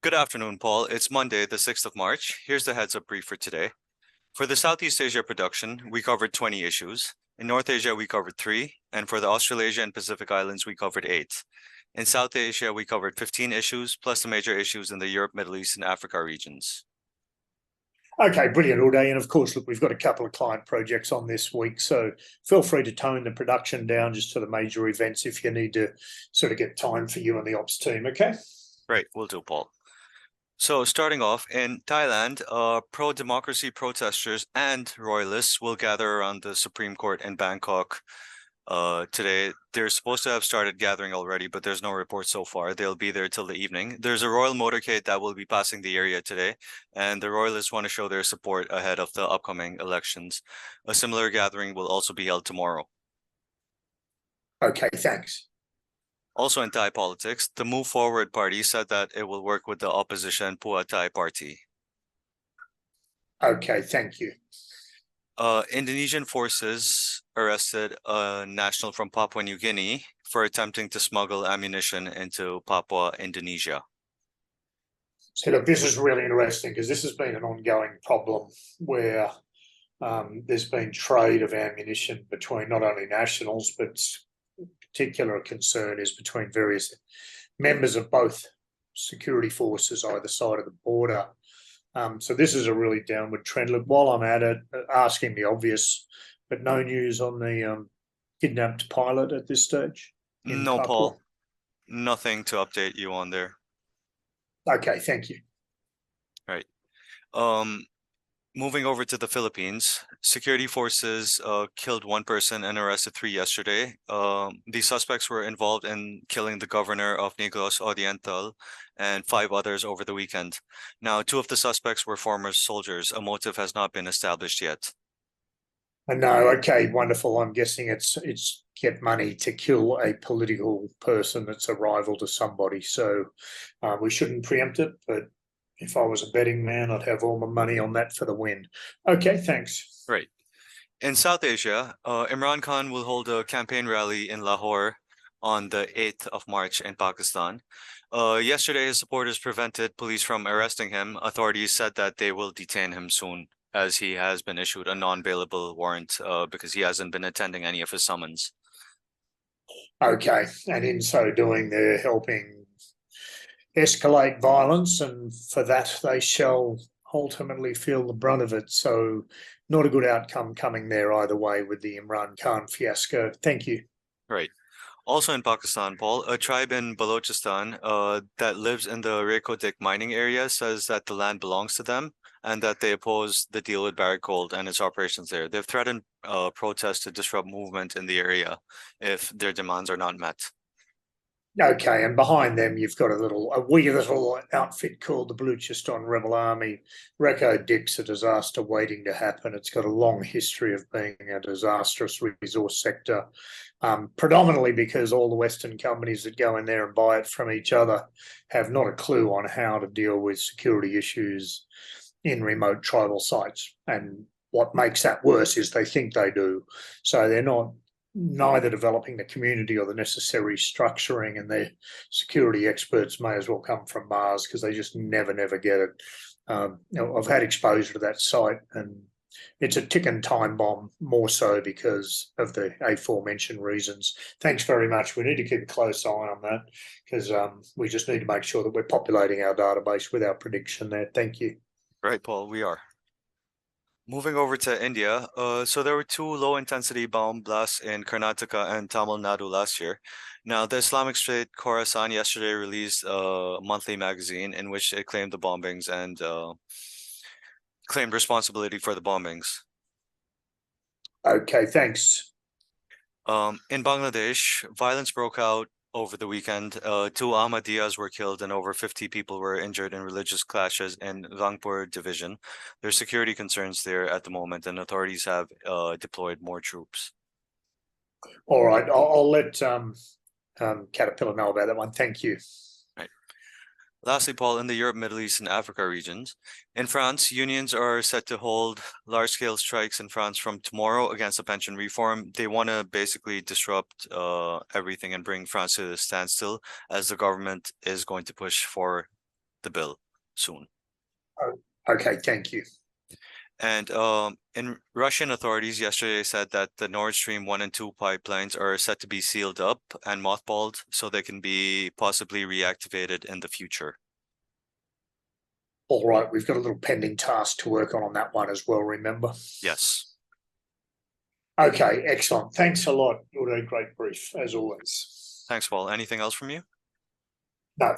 Good afternoon, Paul. It's Monday, the 6th of March. Here's the heads up brief for today. For the Southeast Asia production, we covered 20 issues. In North Asia, we covered 3. And for the Australasia and Pacific Islands, we covered 8. In South Asia, we covered 15 issues, plus the major issues in the Europe, Middle East, and Africa regions. Okay, brilliant, Uday. And of course, look, we've got a couple of client projects on this week, so feel free to tone the production down just to the major events if you need to sort of get time for you and the ops team, okay? Right, will do, Paul. So starting off, in Thailand, pro-democracy protesters and royalists will gather around the Supreme Court in Bangkok today. They're supposed to have started gathering already, but there's no report so far. They'll be there till the evening. There's a royal motorcade that will be passing the area today, and the royalists want to show their support ahead of the upcoming elections. A similar gathering will also be held tomorrow. Okay, thanks. Also in Thai politics, the Move Forward party said that it will work with the opposition Pheu Thai party. Okay, thank you. Indonesian forces arrested a national from Papua New Guinea for attempting to smuggle ammunition into Papua, Indonesia. So look, this is really interesting because this has been an ongoing problem where there's been trade of ammunition between not only nationals, but particular concern is between various members of both security forces either side of the border. So this is a really downward trend. Look, while I'm at it, asking the obvious, but no news on the kidnapped pilot at this stage? No, Paul, nothing to update you on there. Okay, thank you. Right. Moving over to the Philippines, security forces killed 1 person and arrested 3 yesterday. The suspects were involved in killing the governor of Negros Oriental and 5 others over the weekend. Now, 2 of the suspects were former soldiers. A motive has not been established yet. No, okay, wonderful. I'm guessing it's get money to kill a political person that's a rival to somebody. So we shouldn't preempt it, but if I was a betting man, I'd have all my money on that for the win. Okay, thanks. Right. In South Asia, Imran Khan will hold a campaign rally in Lahore on the 8th of March in Pakistan. Yesterday, his supporters prevented police from arresting him. Authorities said that they will detain him soon, as he has been issued a non-bailable warrant because he hasn't been attending any of his summons. Okay, and in so doing, they're helping escalate violence, and for that they shall ultimately feel the brunt of it. So not a good outcome coming there either way with the Imran Khan fiasco. Thank you. Right. Also in Pakistan, Paul, a tribe in Balochistan that lives in the Reko mining area says that the land belongs to them and that they oppose the deal with Barrick Gold and its operations there. They've threatened protests to disrupt movement in the area if their demands are not met. Okay, and behind them you've got a wee little outfit called the Baluchistan Rebel Army. Reko Diq's a disaster waiting to happen. It's got a long history of being a disastrous resource sector, predominantly because all the Western companies that go in there and buy it from each other have not a clue on how to deal with security issues in remote tribal sites. And what makes that worse is they think they do. So they're neither developing the community or the necessary structuring, and their security experts may as well come from Mars because they just never get it. I've had exposure to that site, and it's a ticking time bomb, more so because of the aforementioned reasons. Thanks very much. We need to keep a close eye on that because we just need to make sure that we're populating our database with our prediction there. Thank you. Right, Paul, we are. Moving over to India, so there were 2 low-intensity bomb blasts in Karnataka and Tamil Nadu last year. Now, the Islamic State Khorasan yesterday released a monthly magazine in which it claimed the bombings and claimed responsibility for the bombings. Okay, thanks. In Bangladesh, violence broke out over the weekend. 2 Ahmadiyas were killed and over 50 people were injured in religious clashes in Rangpur division. There's security concerns there at the moment, and authorities have deployed more troops. All right, I'll let Caterpillar know about that one. Thank you. Right. Lastly, Paul, in the Europe, Middle East, and Africa regions, in France, unions are set to hold large-scale strikes in France from tomorrow against the pension reform. They want to basically disrupt everything and bring France to a standstill, as the government is going to push for the bill soon. Okay, thank you. And Russian authorities yesterday said that the Nord Stream 1 and 2 pipelines are set to be sealed up and mothballed so they can be possibly reactivated in the future. All right, we've got a little pending task to work on that one as well, remember? Yes. Okay, excellent. Thanks a lot. You're a great brief, as always. Thanks, Paul. Anything else from you? No,